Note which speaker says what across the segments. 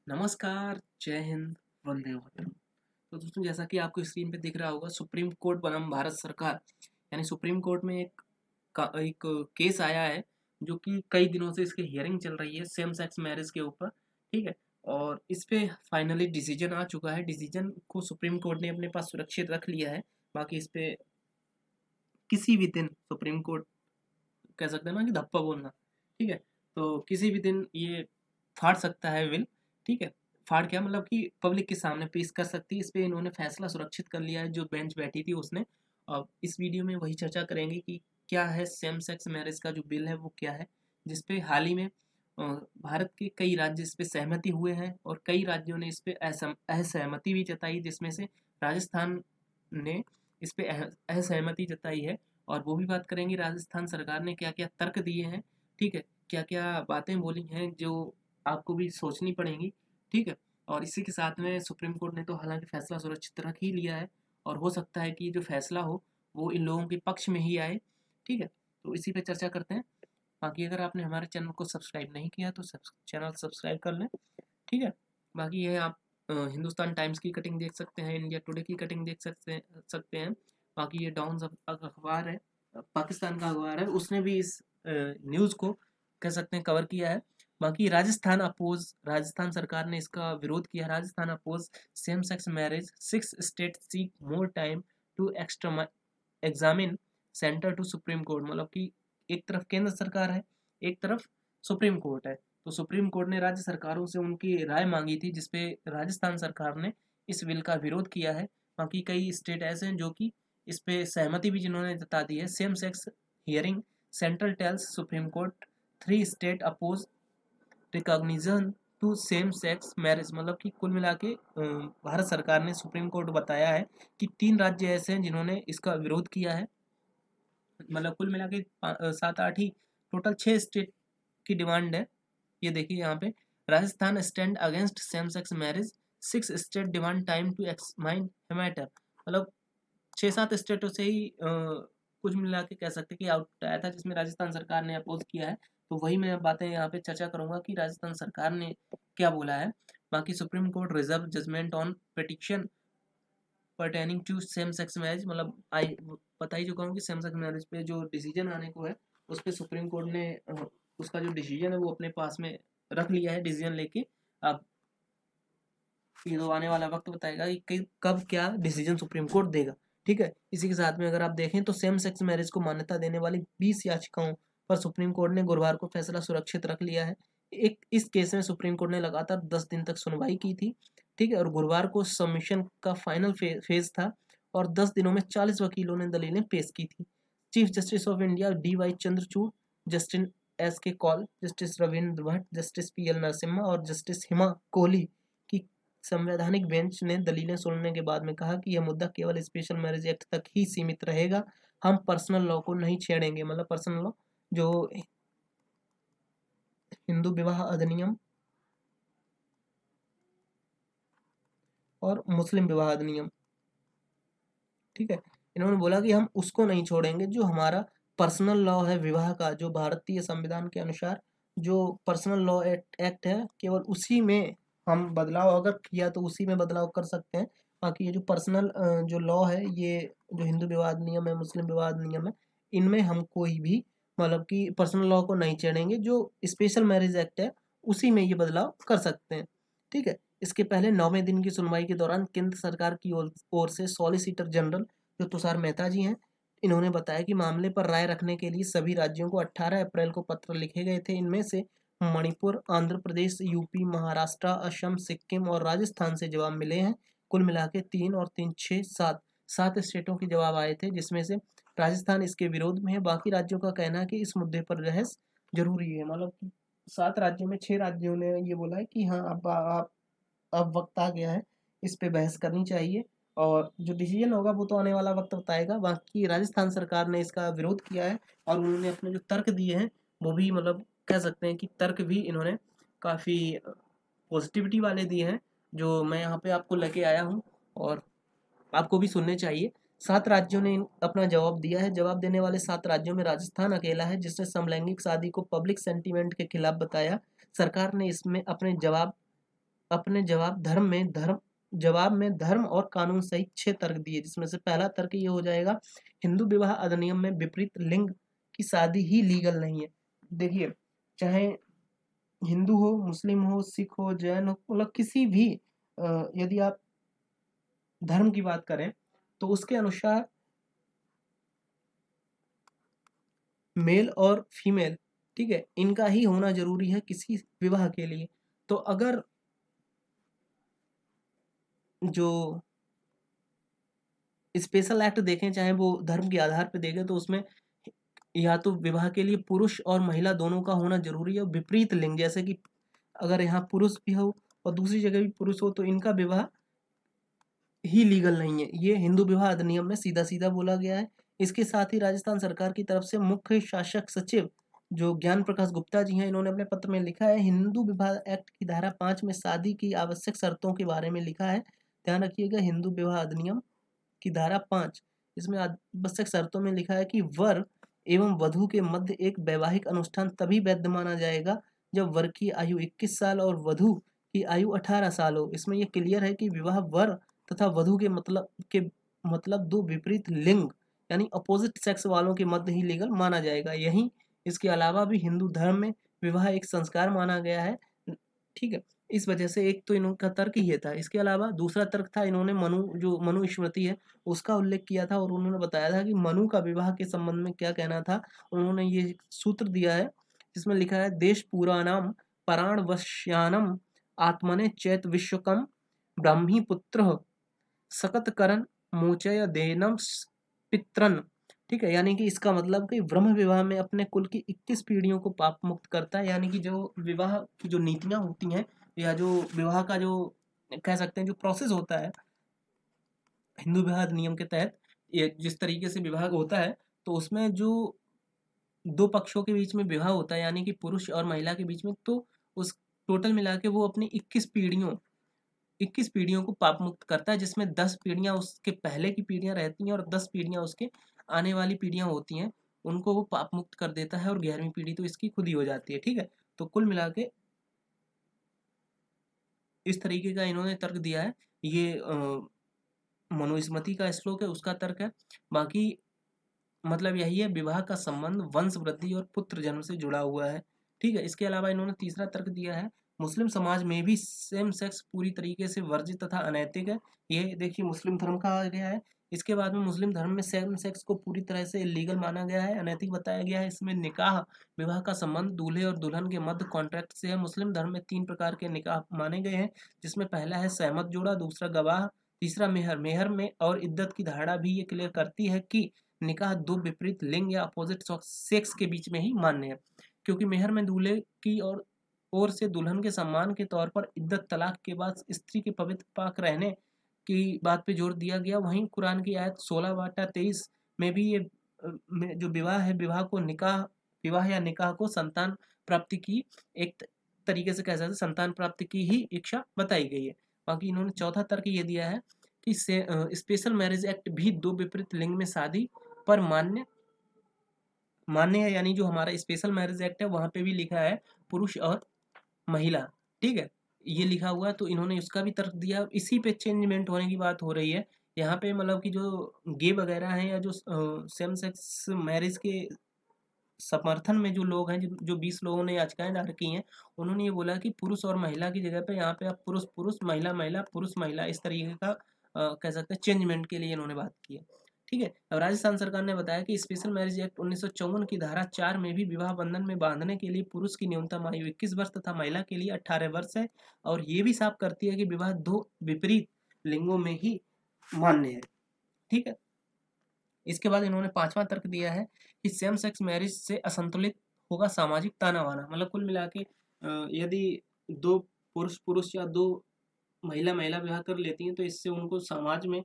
Speaker 1: नमस्कार, जय हिंद, वंदे मातरम। तो दोस्तों जैसा कि आपको स्क्रीन पे दिख रहा होगा सुप्रीम कोर्ट बनाम भारत सरकार यानी सुप्रीम कोर्ट में एक केस आया है जो कि कई दिनों से इसकी हियरिंग चल रही है सेम सेक्स मैरिज के ऊपर। ठीक है। और इस पे फाइनली डिसीजन आ चुका है। डिसीजन को सुप्रीम कोर्ट ने अपने पास सुरक्षित रख लिया है। बाकी इस पे किसी भी दिन सुप्रीम कोर्ट कह सकते हैं ना कि धप्पा बोलना। ठीक है। तो किसी भी दिन ये फाड़ सकता है विल। ठीक है। फाड़ क्या मतलब कि पब्लिक के सामने पेश कर सकती है। इस पे इन्होंने फैसला सुरक्षित कर लिया है। जो बेंच बैठी थी उसने। अब इस वीडियो में वही चर्चा करेंगे कि क्या है सेम सेक्स मैरिज का जो बिल है वो क्या है, जिसपे हाल ही में भारत के कई राज्य इस पे सहमति हुए हैं और कई राज्यों ने इस पे असहमति भी जताई, जिसमें से राजस्थान ने इस पे असहमति जताई है। और वो भी बात करेंगे राजस्थान सरकार ने क्या-क्या तर्क दिए हैं। ठीक है। क्या-क्या बातें बोली हैं जो आपको भी सोचनी पड़ेंगी। ठीक है। और इसी के साथ में सुप्रीम कोर्ट ने तो हालाँकि फैसला सुरक्षित रख ही लिया है और हो सकता है कि जो फैसला हो वो इन लोगों के पक्ष में ही आए। ठीक है। तो इसी पे चर्चा करते हैं। बाकी अगर आपने हमारे चैनल को सब्सक्राइब नहीं किया तो चैनल सब्सक्राइब कर लें। ठीक है। बाकी ये आप हिंदुस्तान टाइम्स की कटिंग देख सकते हैं, इंडिया टुडे की कटिंग देख सकते हैं। बाकी ये डॉन्स अखबार है, पाकिस्तान का अखबार है, उसने भी इस न्यूज़ को कह सकते हैं कवर किया है। बाकी राजस्थान सरकार ने इसका विरोध किया। Rajasthan oppose same sex marriage, 6 state seek more time to examine centre to supreme court. मतलब कि एक तरफ केंद्र सरकार है, एक तरफ सुप्रीम कोर्ट है। तो सुप्रीम कोर्ट ने राज्य सरकारों से उनकी राय मांगी थी, जिसपे राजस्थान सरकार ने इस बिल का विरोध किया है। बाकी कई स्टेट ऐसे हैं जो कि इस पे सहमति भी जिन्होंने जता दी है। Same sex hearing central tells supreme court 3 state oppose recognition to same sex marriage. मतलब कि कुल मिला के भारत सरकार ने सुप्रीम कोर्ट बताया है कि 3 राज्य ऐसे हैं जिन्होंने इसका विरोध किया है। मतलब कुल मिला के 7-8 ही, टोटल 6 स्टेट की डिमांड है। ये देखिए यहाँ पे, Rajasthan stand against same sex marriage, 6 state demand time to examine matter. मतलब 6-7 स्टेटों से ही कुछ मिला के कह सकते हैं कि आउटपुट आया था, जिसमें राजस्थान सरकार ने अपोज किया है। तो वही मैं बातें यहाँ पे चर्चा करूंगा कि राजस्थान सरकार ने क्या बोला है। बाकी supreme court reserve judgement on petition pertaining to same sex marriage. मतलब आई बता ही चुका हूँ कि सेम सेक्स मैरिज पे जो डिसीजन आने को है उस पे सुप्रीम कोर्ट ने उसका जो डिसीजन है वो अपने पास में रख लिया है डिसीजन लेके। अब ये तो आने वाला वक्त बताएगा कि कब क्या डिसीजन सुप्रीम कोर्ट देगा। ठीक है। इसी के साथ में अगर आप देखें तो सेम सेक्स मैरिज को मान्यता देने वाली 20 याचिकाओं पर सुप्रीम कोर्ट ने गुरुवार को फैसला सुरक्षित रख लिया है। एक इस केस में सुप्रीम कोर्ट ने लगातार 10 दिन तक सुनवाई की थी। ठीक है। और गुरुवार को सबमिशन का फाइनल फेज था और 10 दिनों में 40 वकीलों ने दलीलें पेश की थी। Chief justice of India DY Chandrachud, justice SK Kaul, justice Ravindra Bhat, justice PL Narasimha और जस्टिस हिमा कोहली की संवैधानिक बेंच ने दलीलें सुनने के बाद में कहा कि यह मुद्दा केवल स्पेशल मैरिज एक्ट तक ही सीमित रहेगा। हम पर्सनल लॉ को नहीं छेड़ेंगे। मतलब पर्सनल लॉ जो हिंदू विवाह अधिनियम और मुस्लिम विवाह अधिनियम। ठीक है। इन्होंने बोला कि हम उसको नहीं छोड़ेंगे जो हमारा पर्सनल लॉ है विवाह का, जो भारतीय संविधान के अनुसार जो पर्सनल लॉ एक्ट है, केवल उसी में हम बदलाव अगर किया तो उसी में बदलाव कर सकते हैं। बाकी ये जो पर्सनल जो लॉ है, ये जो हिंदू विवाह अधिनियम है, मुस्लिम विवाह अधिनियम है, इनमें हम कोई भी मतलब कि पर्सनल लॉ को नहीं छेड़ेंगे। जो स्पेशल मैरिज एक्ट है उसी में ये बदलाव कर सकते हैं। ठीक है। इसके पहले 9वें दिन की सुनवाई के दौरान केंद्र सरकार की ओर से सॉलिसिटर जनरल जो तुषार मेहता जी हैं, इन्होंने बताया कि मामले पर राय रखने के लिए सभी राज्यों को 18 अप्रैल को पत्र लिखे गए थे। इनमें से मणिपुर, आंध्र प्रदेश, यूपी, महाराष्ट्र, असम, सिक्किम और राजस्थान से जवाब मिले हैं। कुल मिला के 3 और 3 6 7 स्टेटों के जवाब आए थे, जिसमें से राजस्थान इसके विरोध में है। बाकी राज्यों का कहना है कि इस मुद्दे पर बहस जरूरी है। मतलब 7 राज्यों में 6 राज्यों ने ये बोला है कि हाँ अब वक्त आ गया है, इस पे बहस करनी चाहिए। और जो डिसीजन होगा वो तो आने वाला वक्त बताएगा। बाकी राजस्थान सरकार ने इसका विरोध किया है और उन्होंने अपने जो तर्क दिए हैं वो भी मतलब कह सकते हैं कि तर्क भी इन्होंने काफ़ी पॉजिटिविटी वाले दिए हैं, जो मैं यहाँ पे आपको लेके आया हूँ और आपको भी सुनने चाहिए। 7 राज्यों ने अपना जवाब दिया है। जवाब देने वाले 7 राज्यों में राजस्थान अकेला है जिसने समलैंगिक शादी को पब्लिक सेंटीमेंट के खिलाफ बताया। सरकार ने इसमें अपने जवाब में धर्म और कानून सहित 6 तर्क दिए, जिसमें से पहला तर्क ये हो जाएगा, हिंदू विवाह अधिनियम में विपरीत लिंग की शादी ही लीगल नहीं है। देखिए, चाहे हिंदू हो, मुस्लिम हो, सिख हो, जैन हो, मतलब किसी भी यदि आप धर्म की बात करें तो उसके अनुसार मेल और फीमेल, ठीक है, इनका ही होना जरूरी है किसी विवाह के लिए। तो अगर जो स्पेशल एक्ट देखें, चाहे वो धर्म के आधार पर देखें, तो उसमें या तो विवाह के लिए पुरुष और महिला दोनों का होना जरूरी है। विपरीत लिंग, जैसे कि अगर यहाँ पुरुष भी हो और दूसरी जगह भी पुरुष हो, तो इनका विवाह ही लीगल नहीं है। ये हिंदू विवाह अधिनियम में सीधा सीधा बोला गया है। इसके साथ ही राजस्थान सरकार की तरफ से मुख्य शासक सचिव जो ज्ञान प्रकाश गुप्ता जी हैं, इन्होंने अपने पत्र में लिखा है, हिंदू विवाह एक्ट की धारा 5 में शादी की आवश्यक शर्तों के बारे में लिखा है। ध्यान रखिएगा, हिंदू विवाह अधिनियम की धारा 5, इसमें आवश्यक शर्तों में लिखा है कि वर एवं वधु के मध्य एक वैवाहिक अनुष्ठान तभी वैध माना जाएगा जब वर की आयु 21 साल और वधु की आयु 18 साल हो। इसमें यह क्लियर है कि विवाह वर तथा वधु के मतलब दो विपरीत लिंग यानी अपोजिट सेक्स वालों के मध्य ही लीगल माना जाएगा। यही इसके अलावा भी हिंदू धर्म में विवाह एक संस्कार माना गया है, ठीक है। इस वजह से एक तो इनका तर्क ये था। इसके अलावा दूसरा तर्क था, इन्होंने जो मनु स्मृति है उसका उल्लेख किया था और उन्होंने बताया था कि मनु का विवाह के संबंध में क्या कहना था। उन्होंने ये सूत्र दिया है जिसमें लिखा है, देश पुराणाम पराण वश्यानम आत्मने चैत विश्वकम ब्राह्मी पुत्र सकतकरण मोचय देनम पित्रन, ठीक है। यानी कि इसका मतलब कि ब्रह्म विवाह में अपने कुल की 21 पीढ़ियों को पाप मुक्त करता है। यानी कि जो विवाह की जो नीतियां होती हैं या जो विवाह का जो कह सकते हैं जो प्रोसेस होता है हिंदू विवाह नियम के तहत, ये जिस तरीके से विवाह होता है, तो उसमें जो दो पक्षों के बीच में विवाह होता है यानी कि पुरुष और महिला के बीच में, तो उस टोटल मिला के वो अपनी 21 पीढ़ियों को पाप मुक्त करता है, जिसमें 10 पीढ़ियां उसके पहले की पीढ़ियां रहती हैं और 10 पीढ़ियां उसके आने वाली पीढ़ियां होती हैं, उनको वो पाप मुक्त कर देता है और 11वीं पीढ़ी तो इसकी खुद ही हो जाती है, ठीक है। तो कुल मिला के इस तरीके का इन्होंने तर्क दिया है। ये मनुस्मृति का श्लोक है, उसका तर्क है। बाकी मतलब यही है, विवाह का संबंध वंश वृद्धि और पुत्र जन्म से जुड़ा हुआ है, ठीक है। इसके अलावा इन्होंने तीसरा तर्क दिया है, मुस्लिम समाज में भी सेम सेक्स पूरी तरीके से वर्जित तथा अनैतिक है। ये देखिए मुस्लिम धर्म का आ गया है। इसके बाद में मुस्लिम धर्म में सेम सेक्स को पूरी तरह से इलीगल माना गया है, अनैतिक बताया गया है। इसमें निकाह विवाह का संबंध दूल्हे और दुल्हन के मध्य कॉन्ट्रैक्ट से है। मुस्लिम धर्म में 3 प्रकार के निकाह माने गए हैं, जिसमें पहला है सहमत जोड़ा, दूसरा गवाह, तीसरा मेहर। मेहर में और इद्दत की धारणा भी ये क्लियर करती है कि निकाह दो विपरीत लिंग या अपोजिट सेक्स के बीच में ही मान्य है, क्योंकि मेहर में दूल्हे की ओर से दुल्हन के सम्मान के तौर पर इद्दत तलाक के बाद स्त्री के पवित्र पाक रहने की बात पे जोर दिया गया। वहीं कुरान की आयत 16/23 में भी ये जो विवाह है, विवाह या निकाह को संतान प्राप्ति की एक तरीके से कह सकते हैं, संतान प्राप्ति की ही इच्छा बताई गई है। बाकी इन्होंने चौथा तर्क ये दिया है कि स्पेशल मैरिज एक्ट भी दो विपरीत लिंग में शादी पर मान्य है। यानी जो हमारा स्पेशल मैरिज एक्ट है वहां पे भी लिखा है पुरुष और महिला, ठीक है, ये लिखा हुआ है। तो इन्होंने उसका भी तर्क दिया। इसी पे चेंजमेंट होने की बात हो रही है यहाँ पे, मतलब कि जो गे वगैरह हैं या जो सेम सेक्स मैरिज के समर्थन में जो लोग हैं, जो 20 लोगों ने याचिकाएं दायर की हैं, उन्होंने ये बोला कि पुरुष और महिला की जगह पे यहाँ पे आप पुरुष पुरुष महिला महिला पुरुष महिला इस तरीके का कह सकते हैं चेंजमेंट के लिए इन्होंने बात की है, ठीक है। अब राजस्थान सरकार ने बताया कि स्पेशल मैरिज एक्ट 1954 की धारा 4 में भी विवाह बंधन में बांधने के लिए पुरुष की न्यूनतम आयु 21 वर्ष तथा महिला के लिए 18 वर्ष है, और ये भी साफ करती है कि विवाह दो विपरीत लिंगों में ही मान्य है, ठीक है। इसके बाद इन्होंने पांचवा तर्क दिया है कि सेम सेक्स मैरिज से असंतुलित होगा सामाजिक ताना बाना। मतलब कुल मिला के यदि दो पुरुष पुरुष या दो महिला महिला विवाह कर लेती हैं तो इससे उनको समाज में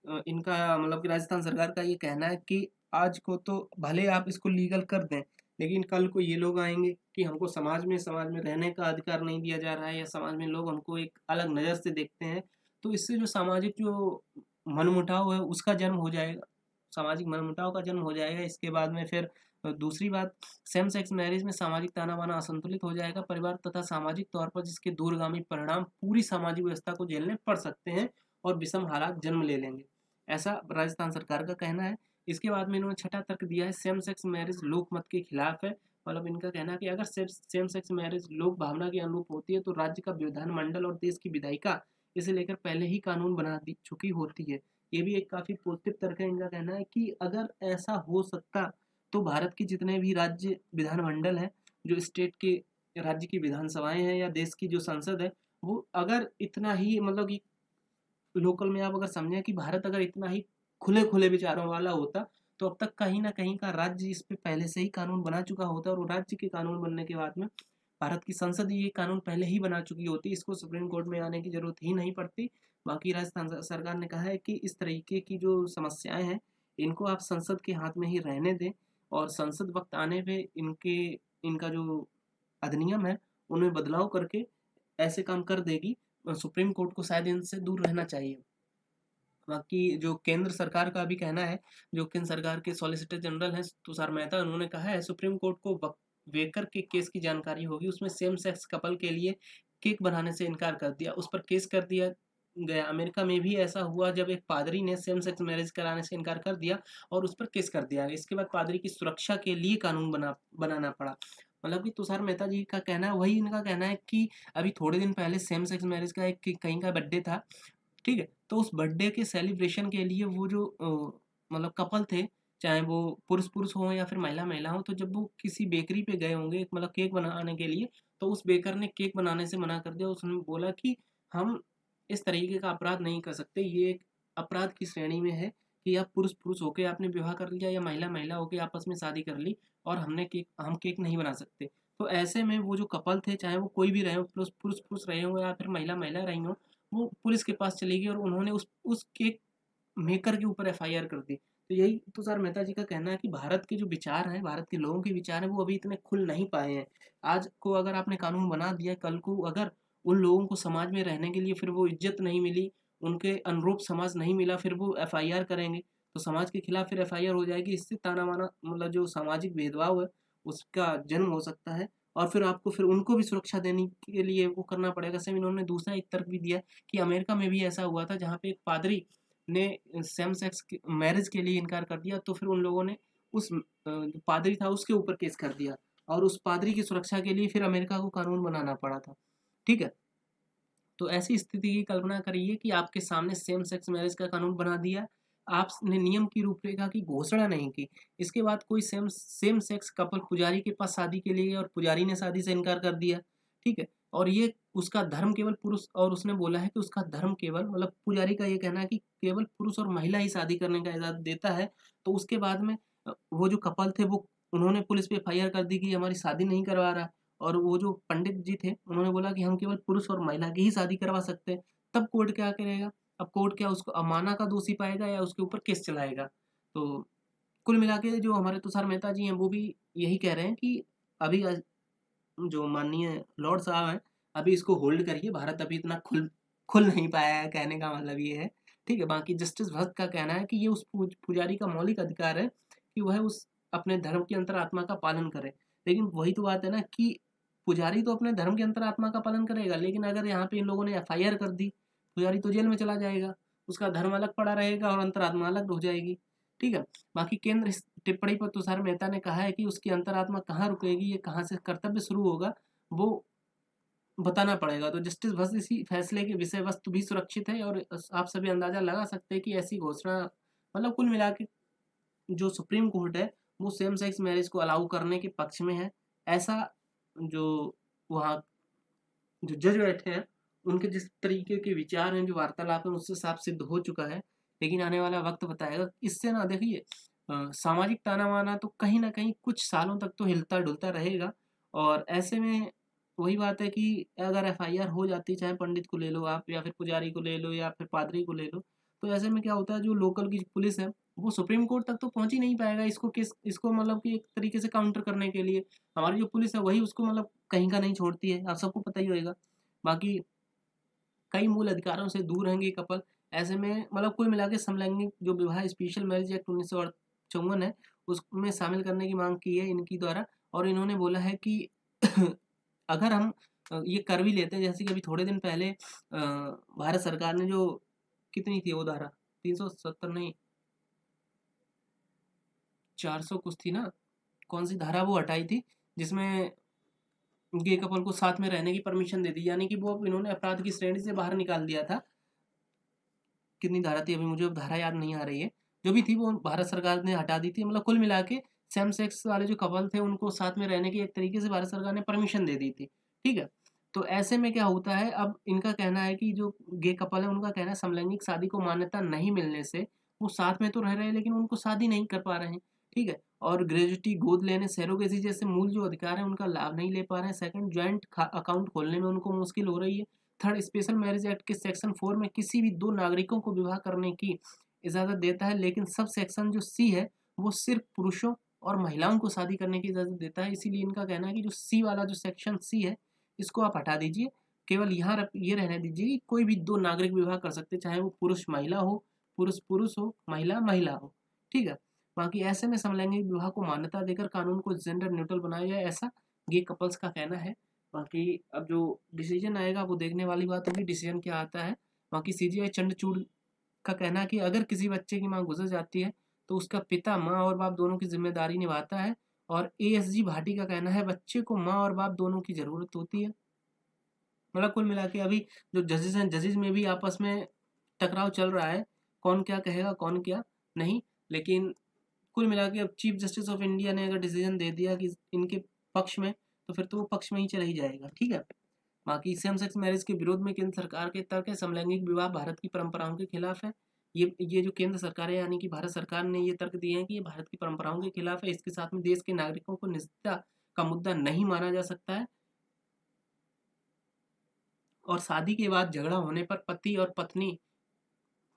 Speaker 1: इनका मतलब कि राजस्थान सरकार का ये कहना है कि आज को तो भले आप इसको लीगल कर दें, लेकिन कल को ये लोग आएंगे कि हमको समाज में रहने का अधिकार नहीं दिया जा रहा है, या समाज में लोग हमको एक अलग नज़र से देखते हैं। तो इससे जो सामाजिक जो मनमुटाव है उसका जन्म हो जाएगा, सामाजिक मनमुटाव का जन्म हो जाएगा। इसके बाद में फिर दूसरी बात, सेम सेक्स मैरिज में सामाजिक ताना-बाना असंतुलित हो जाएगा, परिवार तथा सामाजिक तौर पर जिसके दूरगामी परिणाम पूरी सामाजिक व्यवस्था को झेलने पड़ सकते हैं और विषम हालात जन्म ले लेंगे। ऐसा राजस्थान सरकार का कहना है। इसके बाद में इन्होंने छठा तर्क दिया है, सेम सेक्स मैरिज लोकमत के खिलाफ है। मतलब इनका कहना है कि अगर सेम सेक्स मैरिज लोक भावना के अनुरूप होती है तो राज्य का विधानमंडल और देश की विधायिका इसे लेकर पहले ही कानून बना दी चुकी होती है। ये भी एक काफ़ी पॉजिटिव तर्क है। इनका कहना है कि अगर ऐसा हो सकता तो भारत के जितने भी राज्य विधानमंडल है, जो स्टेट के राज्य की विधानसभाएं हैं या देश की जो संसद है, वो अगर इतना ही मतलब कि लोकल में आप अगर समझें कि भारत अगर इतना ही खुले-खुले विचारों वाला होता, तो अब तक कहीं न कहीं का राज्य इस पे पहले से ही कानून बना चुका होता और वो राज्य के कानून बनने के बाद में भारत की संसद ये कानून पहले ही बना चुकी होती, इसको सुप्रीम कोर्ट में आने की ज़रूरत ही नहीं पड़ती। बाकी राजस्थान सरकार ने कहा है कि इस तरीके की जो समस्याएँ हैं, इनको आप संसद के हाथ में ही रहने दें और संसद वक़्त आने पे इनका जो अधिनियम है, उनमें बदलाव करके ऐसे काम कर देगी। सुप्रीम कोर्ट को शायद इनसे दूर रहना चाहिए। बाकी जो केंद्र सरकार का भी कहना है, जो केंद्र सरकार के सॉलिसिटर जनरल हैं तुषार मेहता, उन्होंने कहा है सुप्रीम कोर्ट को वेकर के केस की जानकारी होगी, उसमें सेम सेक्स कपल के लिए केक बनाने से इनकार कर दिया, उस पर केस कर दिया गया। अमेरिका में भी ऐसा हुआ जब एक पादरी ने सेम सेक्स मैरिज कराने से इनकार कर दिया और उस पर केस कर दिया। इसके बाद पादरी की सुरक्षा के लिए कानून बनाना पड़ा। मतलब कि तुषार मेहता जी का कहना है, वही इनका कहना है कि अभी थोड़े दिन पहले सेम सेक्स मैरिज का एक कहीं का बर्थडे था, ठीक है? तो उस बर्थडे के सेलिब्रेशन के लिए वो जो मतलब कपल थे, चाहे वो पुरुष-पुरुष हों या फिर महिला-महिला हों, तो जब वो किसी बेकरी पे गए होंगे मतलब केक बनाने के लिए, तो उस बेकर ने केक बनाने से मना कर दिया। उसने बोला कि हम इस तरीके का अपराध नहीं कर सकते, ये एक अपराध की श्रेणी में है कि आप पुरुष-पुरुष होके आपने विवाह कर लिया या महिला-महिला होके आपस में शादी कर ली और हम केक नहीं बना सकते। तो ऐसे में वो जो कपल थे, चाहे वो कोई भी रहे हों, पुरुष-पुरुष रहे हों या फिर महिला-महिला रही हों, वो पुलिस के पास चली गई और उन्होंने उस केक मेकर के ऊपर एफआईआर कर दी। तो यही तुषार मेहता जी का कहना है कि भारत के जो विचार हैं, भारत के लोगों के विचार हैं, वो अभी इतने खुल नहीं पाए हैं। आज को अगर आपने कानून बना दिया, कल को अगर उन लोगों को समाज में रहने के लिए फिर वो इज़्ज़त नहीं मिली, उनके अनुरूप समाज नहीं मिला, फिर वो एफआईआर करेंगे, तो समाज के खिलाफ फिर एफआईआर हो जाएगी। इससे ताना-बाना मतलब जो सामाजिक भेदभाव है, उसका जन्म हो सकता है और फिर आपको फिर उनको भी सुरक्षा देने के लिए वो करना पड़ेगा। सेम इन्होंने दूसरा एक तर्क भी दिया कि अमेरिका में भी ऐसा हुआ था जहाँ पे एक पादरी ने सेम सेक्स मैरिज के लिए इनकार कर दिया, तो फिर उन लोगों ने उस जो पादरी था उसके ऊपर केस कर दिया और उस पादरी की सुरक्षा के लिए फिर अमेरिका को कानून बनाना पड़ा था। ठीक है? तो ऐसी स्थिति की कल्पना करिए कि आपके सामने सेम सेक्स मैरिज का कानून बना दिया, आपने नियम की रूपरेखा की घोषणा नहीं की। इसके बाद कोई सेम सेम सेक्स कपल पुजारी के पास शादी के लिए गया और पुजारी ने शादी से इनकार कर दिया, ठीक है? और ये उसका धर्म केवल पुरुष और उसने बोला है कि उसका धर्म केवल मतलब पुजारी का ये कहना है कि केवल पुरुष और महिला ही शादी करने का इजाज़त देता है। तो उसके बाद में वो जो कपल थे वो उन्होंने पुलिस पे एफआईआर कर दी कि हमारी शादी नहीं करवा रहा। और वो जो पंडित जी थे, उन्होंने बोला कि हम केवल पुरुष और महिला की ही शादी करवा सकते हैं। तब कोर्ट क्या करेगा? अब कोर्ट क्या उसको अवमानना का दोषी पाएगा या उसके ऊपर केस चलाएगा? तो कुल मिला के जो हमारे तुषार मेहता जी हैं, वो भी यही कह रहे हैं कि अभी जो माननीय लॉर्ड साहब हैं, अभी इसको होल्ड करिए, भारत अभी इतना खुल नहीं पाया है, कहने का मतलब ये है। ठीक है? बाकी जस्टिस भरत का कहना है कि ये उस पुजारी का मौलिक अधिकार है कि वह उस अपने धर्म की अंतरात्मा का पालन करे। लेकिन वही तो बात है ना कि पुजारी तो अपने धर्म की अंतरात्मा का पालन करेगा, लेकिन अगर यहाँ पे इन लोगों ने एफआईआर कर दी, पुजारी तो जेल में चला जाएगा। उसका धर्म अलग पड़ा रहेगा और अंतरात्मा अलग हो जाएगी। ठीक है? बाकी केंद्र इस टिप्पणी पर तुषार मेहता ने कहा है कि उसकी अंतरात्मा कहाँ रुकेगी, ये कहाँ से कर्तव्य शुरू होगा, वो बताना पड़ेगा। तो जस्टिस भस इसी फैसले की विषय वस्तु भी सुरक्षित है और आप सभी अंदाज़ा लगा सकते हैं कि ऐसी घोषणा मतलब कुल मिला के जो सुप्रीम कोर्ट है, वो सेम सेक्स मैरिज को अलाउ करने के पक्ष में है। ऐसा जो वहाँ जो जज बैठे हैं, उनके जिस तरीके के विचार हैं, जो वार्तालाप है, उससे साफ सिद्ध हो चुका है। लेकिन आने वाला वक़्त बताएगा। इससे ना देखिए सामाजिक ताना-बाना तो कहीं न कहीं कुछ सालों तक तो हिलता-डुलता रहेगा और ऐसे में वही बात है कि अगर एफआईआर हो जाती है, चाहे पंडित को ले लो आप या फिर पुजारी को ले लो या फिर पादरी को ले लो, तो ऐसे में क्या होता है जो लोकल की पुलिस है, वो सुप्रीम कोर्ट तक तो पहुँच ही नहीं पाएगा इसको मतलब कि एक तरीके से काउंटर करने के लिए। हमारी जो पुलिस है वही उसको मतलब कहीं का नहीं छोड़ती है, आप सबको पता ही होएगा। बाकी कई मूल अधिकारों से दूर रहेंगे ये कपल। ऐसे में मतलब कुल मिला के समलैंगिक जो विवाह स्पेशल मैरिज एक्ट 54 है, उसमें शामिल करने की मांग की है इनकी द्वारा। और इन्होंने बोला है कि अगर हम ये कर भी लेते हैं, जैसे कि अभी थोड़े दिन पहले भारत सरकार ने जो कितनी थी वो धारा, 370 नहीं, 400 कुछ थी ना, कौन सी धारा वो हटाई थी जिसमें गे कपल को साथ में रहने की परमिशन दे दी, यानी कि वो इन्होंने अपराध की श्रेणी से बाहर निकाल दिया था। कितनी धारा थी, अभी मुझे अब धारा याद नहीं आ रही है, जो भी थी वो भारत सरकार ने हटा दी थी। मतलब कुल मिला के सेम सेक्स वाले जो कपल थे उनको साथ में रहने की एक तरीके से भारत सरकार ने परमिशन दे दी थी, ठीक है। तो ऐसे में क्या होता है, अब इनका कहना है कि जो गे कपल है उनका कहना है समलैंगिक शादी को मान्यता नहीं मिलने से वो साथ में तो रह रहे हैं लेकिन उनको शादी नहीं कर पा रहे हैं, ठीक है। और ग्रेजुटी, गोद लेने, सैरोगेसी जैसे मूल जो अधिकार है उनका लाभ नहीं ले पा रहे हैं। सेकंड, ज्वाइंट अकाउंट खोलने में उनको मुश्किल हो रही है। थर्ड, स्पेशल मैरिज एक्ट के सेक्शन 4 में किसी भी दो नागरिकों को विवाह करने की इजाज़त देता है, लेकिन सब सेक्शन जो सी है वो सिर्फ पुरुषों और महिलाओं को शादी करने की इजाज़त देता है। इसीलिए इनका कहना है कि जो सी वाला जो सेक्शन सी है इसको आप हटा दीजिए, केवल यहाँ ये रहने दीजिए कि कोई भी दो नागरिक विवाह कर सकते, चाहे वो पुरुष महिला हो, पुरुष पुरुष हो, महिला महिला हो, ठीक है। बाकी ऐसे में समलैंगिक विवाह को मान्यता देकर कानून को जेंडर न्यूट्रल बनाया जाए, ऐसा गे कपल्स का कहना है। बाकी अब जो डिसीजन आएगा वो देखने वाली बात होगी, डिसीजन क्या आता है। बाकी सीजीआई चंद्रचूड़ का कहना है कि अगर किसी बच्चे की मां गुजर जाती है तो उसका पिता मां और बाप दोनों की जिम्मेदारी निभाता है। और एएसजी भाटी का कहना है बच्चे को मां और बाप दोनों की जरूरत होती है। मतलब कुल मिला के अभी जो जजेस हैं, जजेस में भी आपस में टकराव चल रहा है, कौन क्या कहेगा कौन क्या नहीं। लेकिन कुल मिला के अब चीफ जस्टिस ऑफ इंडिया ने अगर डिसीजन दे दिया कि इनके पक्ष में, तो फिर तो वो पक्ष में ही चला ही जाएगा, ठीक है। बाकी सेम सेक्स मैरिज के विरोध में केंद्र सरकार के तर्क है समलैंगिक विवाह भारत की परंपराओं के खिलाफ है। ये जो केंद्र सरकार है यानी कि भारत सरकार ने ये तर्क दिए हैं कि ये भारत की परंपराओं के खिलाफ है। इसके साथ में देश के नागरिकों को निजता का मुद्दा नहीं माना जा सकता है। और शादी के बाद झगड़ा होने पर पति और पत्नी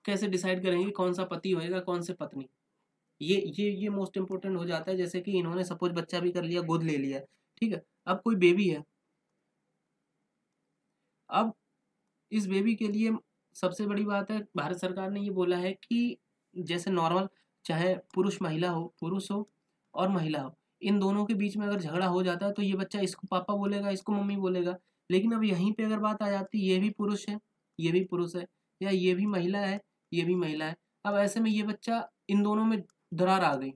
Speaker 1: कैसे डिसाइड करेंगे कौन सा पति होएगा कौन से पत्नी, ये मोस्ट इंपोर्टेंट हो जाता है। जैसे कि इन्होंने सपोज बच्चा भी कर लिया, गोद ले लिया, ठीक है। अब कोई बेबी है, अब इस बेबी के लिए सबसे बड़ी बात है भारत सरकार ने ये बोला है कि जैसे नॉर्मल, चाहे पुरुष महिला हो, पुरुष हो और महिला हो, इन दोनों के बीच में अगर झगड़ा हो जाता है तो ये बच्चा इसको पापा बोलेगा, इसको मम्मी बोलेगा। लेकिन अब यहीं पे अगर बात आ जाती, ये भी पुरुष है, ये भी पुरुष है, या ये भी महिला है, ये भी महिला है। अब ऐसे में ये बच्चा, इन दोनों में दरार आ गई।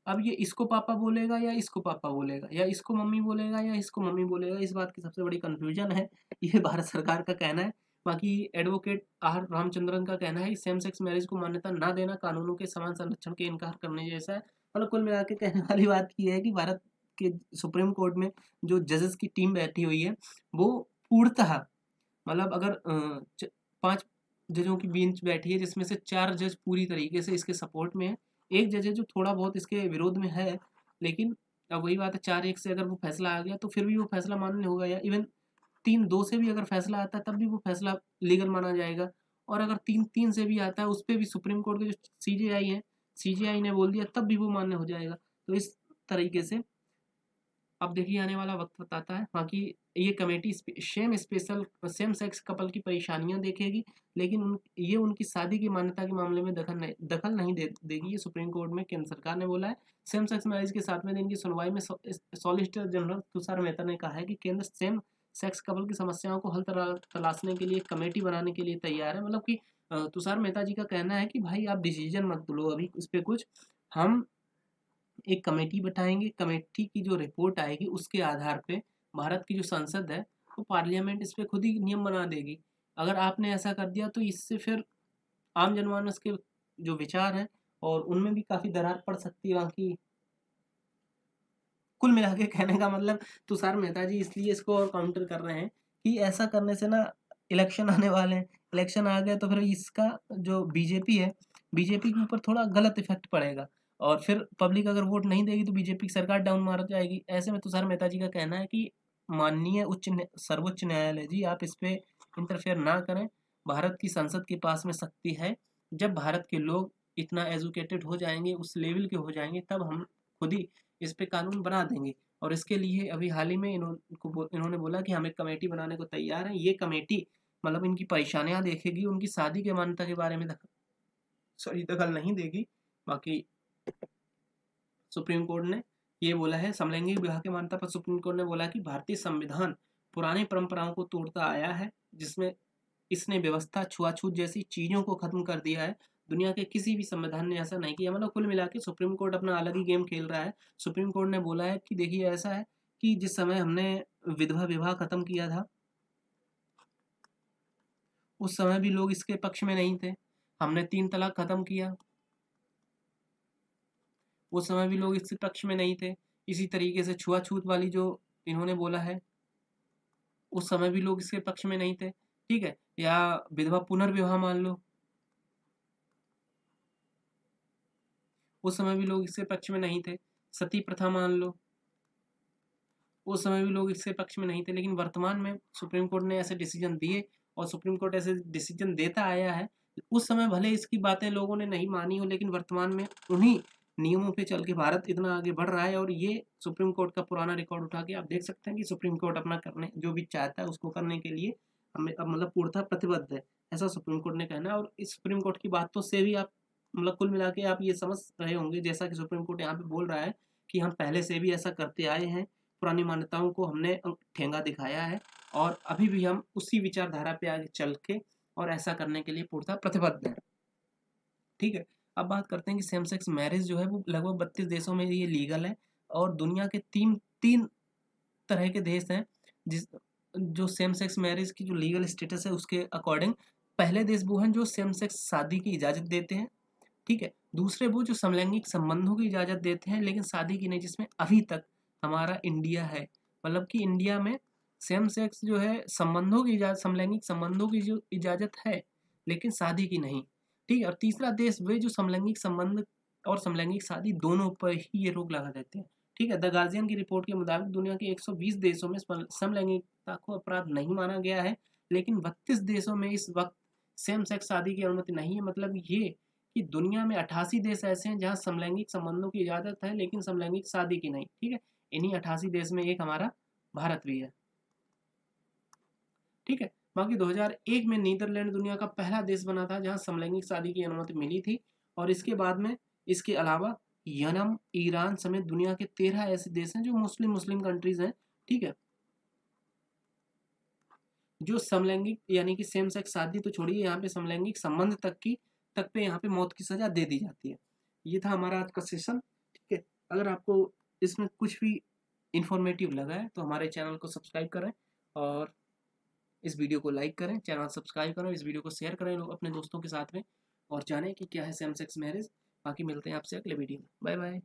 Speaker 1: अब ये इसको पापा बोलेगा या इसको पापा बोलेगा, या इसको मम्मी बोलेगा या इसको मम्मी बोलेगा, इस बात की सबसे बड़ी कंफ्यूजन है। ये भारत सरकार का कहना है। बाकी एडवोकेट आर रामचंद्रन का कहना है कि सेम सेक्स मैरिज को मान्यता ना देना कानूनों के समान संरक्षण के इनकार करने जैसा है। मतलब कुल मिला के कहने वाली बात ये है कि भारत के सुप्रीम कोर्ट में जो जजेस की टीम बैठी हुई है वो पूर्णतः, मतलब अगर 5 जजों की बेंच बैठी है जिसमें से 4 जज पूरी तरीके से इसके सपोर्ट में है, एक जज है जो थोड़ा बहुत इसके विरोध में है। लेकिन अब वही बात है, 4-1 से अगर वो फैसला आ गया तो फिर भी वो फैसला मान्य होगा, या इवन 3-2 से भी अगर फैसला आता है तब भी वो फैसला लीगल माना जाएगा। और अगर 3-3 से भी आता है उस पे भी सुप्रीम कोर्ट के जो सीजेआई है, सीजेआई ने बोल दिया तब भी वो मान्य हो जाएगा। तो इस तरीके से अब देखिए आने वाला वक्त बताता है। बाकी ये कमेटी सेम सेक्स कपल की परेशानियां देखेगी, लेकिन ये उनकी शादी की मान्यता के मामले में दखल नहीं देगी, ये सुप्रीम कोर्ट में केंद्र सरकार ने बोला है। सेम सेक्स मैरिज के 7वें दिन की सुनवाई में सॉलिसिटर जनरल तुषार मेहता ने कहा है कि केंद्र सेम सेक्स कपल की समस्याओं को हल तलाशने के लिए कमेटी बनाने के लिए तैयार है। मतलब कि तुषार मेहता जी का कहना है कि भाई आप डिसीजन मत लो अभी इस पे कुछ, हम एक कमेटी बैठाएंगे, कमेटी की जो रिपोर्ट आएगी उसके आधार पे भारत की जो संसद है वो पार्लियामेंट इस पे खुद ही नियम बना देगी। अगर आपने ऐसा कर दिया तो इससे फिर आम जनमानस के जो विचार हैं और उनमें भी काफ़ी दरार पड़ सकती है। बाकी कुल मिला के कहने का मतलब तुषार मेहता जी इसलिए इसको और काउंटर कर रहे हैं कि ऐसा करने से ना इलेक्शन आने वाले हैं, इलेक्शन आ गए तो फिर इसका जो बीजेपी है, बीजेपी के ऊपर थोड़ा गलत इफेक्ट पड़ेगा और फिर पब्लिक अगर वोट नहीं देगी तो बीजेपी की सरकार डाउन मार जाएगी। ऐसे में तुषार मेहता जी का कहना है कि माननीय सर्वोच्च न्यायालय जी आप इस पे इंटरफेयर ना करें, भारत की संसद के पास में शक्ति है। जब भारत के लोग इतना एजुकेटेड हो जाएंगे, उस लेवल के हो जाएंगे, तब हम खुद ही इस पे कानून बना देंगे। और इसके लिए अभी हाल ही में इन्होंने बोला कि हम एक कमेटी बनाने को तैयार हैं। ये कमेटी मतलब इनकी परेशानियां देखेगी, उनकी शादी के मान्यता के बारे में दखल नहीं देगी। बाकी सुप्रीम कोर्ट ने ये बोला है, समलैंगिक विवाह की मान्यता पर सुप्रीम कोर्ट ने बोला कि भारतीय संविधान पुरानी परंपराओं को तोड़ता आया है, जिसमें इसने व्यवस्था, छुआछूत जैसी चीजों को खत्म कर दिया है। दुनिया के किसी भी संविधान ने ऐसा नहीं किया। मतलब कुल मिला के सुप्रीम कोर्ट अपना अलग ही गेम खेल रहा है। सुप्रीम कोर्ट ने बोला है कि देखिए ऐसा है कि जिस समय हमने विधवा विवाह खत्म किया था, उस समय भी लोग इसके पक्ष में नहीं थे। हमने 3 तलाक खत्म किया, उस समय भी लोग इसके पक्ष में नहीं थे। इसी तरीके से छुआछूत वाली जो इन्होंने बोला है, उस समय भी लोग इसके पक्ष में नहीं थे। ठीक है, या विधवा पुनर्विवाह मान लो, उस समय भी लोग इसके पक्ष में नहीं थे। सती प्रथा मान लो, उस समय भी लोग इसके पक्ष में नहीं थे। लेकिन वर्तमान में सुप्रीम कोर्ट ने ऐसे डिसीजन दिए और सुप्रीम कोर्ट ऐसे डिसीजन देता आया है। उस समय भले इसकी बातें लोगों ने नहीं मानी हो, लेकिन वर्तमान में उन्हीं नियमों पे चल के भारत इतना आगे बढ़ रहा है। और ये सुप्रीम कोर्ट का पुराना रिकॉर्ड उठा के आप देख सकते हैं कि सुप्रीम कोर्ट अपना करने जो भी चाहता है उसको करने के लिए हमें अब मतलब पूर्णतः प्रतिबद्ध है, ऐसा सुप्रीम कोर्ट ने कहना है। और इस सुप्रीम कोर्ट की बातों से भी आप मतलब कुल मिला के आप ये समझ रहे होंगे, जैसा कि सुप्रीम कोर्ट यहाँ पे बोल रहा है कि हम पहले से भी ऐसा करते आए हैं, पुरानी मान्यताओं को हमने ठेंगा दिखाया है और अभी भी हम उसी विचारधारा पे आगे चल के और ऐसा करने के लिए पूर्णतः प्रतिबद्ध हैं। ठीक है, अब बात करते हैं कि सेम सेक्स मैरिज जो है वो लगभग 32 देशों में ये लीगल है। और दुनिया के तीन तीन तरह के देश हैं जिस जो सेम सेक्स मैरिज की जो लीगल स्टेटस है उसके अकॉर्डिंग। पहले देश वो हैं जो सेम सेक्स शादी की इजाज़त देते हैं। ठीक है, दूसरे वो जो समलैंगिक संबंधों की इजाज़त देते हैं लेकिन शादी की नहीं, जिसमें अभी तक हमारा इंडिया है। मतलब कि इंडिया में सेम सेक्स जो है संबंधों की इजाज़त, समलैंगिक संबंधों की जो इजाज़त है लेकिन शादी की नहीं। ठीक है, और तीसरा देश वे जो समलैंगिक संबंध और समलैंगिक शादी दोनों पर ही ये रोक लगा देते हैं। ठीक है, द गार्जियन की रिपोर्ट के मुताबिक दुनिया के 120 देशों में समलैंगिकता को अपराध नहीं माना गया है, लेकिन 32 देशों में इस वक्त सेम सेक्स शादी की अनुमति नहीं है। मतलब ये कि दुनिया में 88 देश ऐसे हैं जहाँ समलैंगिक संबंधों की इजाज़त है लेकिन समलैंगिक शादी की नहीं। ठीक है, इन्हीं 88 देश में एक हमारा भारत भी है। ठीक है, बाकी 2001 में नीदरलैंड दुनिया का पहला देश बना था जहाँ समलैंगिक शादी की अनुमति मिली थी। और इसके बाद में इसके अलावा यमन, ईरान समेत दुनिया के 13 ऐसे देश हैं जो मुस्लिम कंट्रीज हैं। ठीक है, जो समलैंगिक यानी कि सेम सेक्स शादी तो छोड़िए, यहाँ पे समलैंगिक संबंध तक पे यहाँ पे मौत की सजा दे दी जाती है। ये था हमारा आज का सेशन। ठीक है, अगर आपको इसमें कुछ भी इंफॉर्मेटिव लगा है तो हमारे चैनल को सब्सक्राइब करें और इस वीडियो को लाइक करें, चैनल सब्सक्राइब करें, इस वीडियो को शेयर करें लोग अपने दोस्तों के साथ में और जानें कि क्या है सेम सेक्स मैरिज। बाकी मिलते हैं आपसे अगले वीडियो में। Bye bye.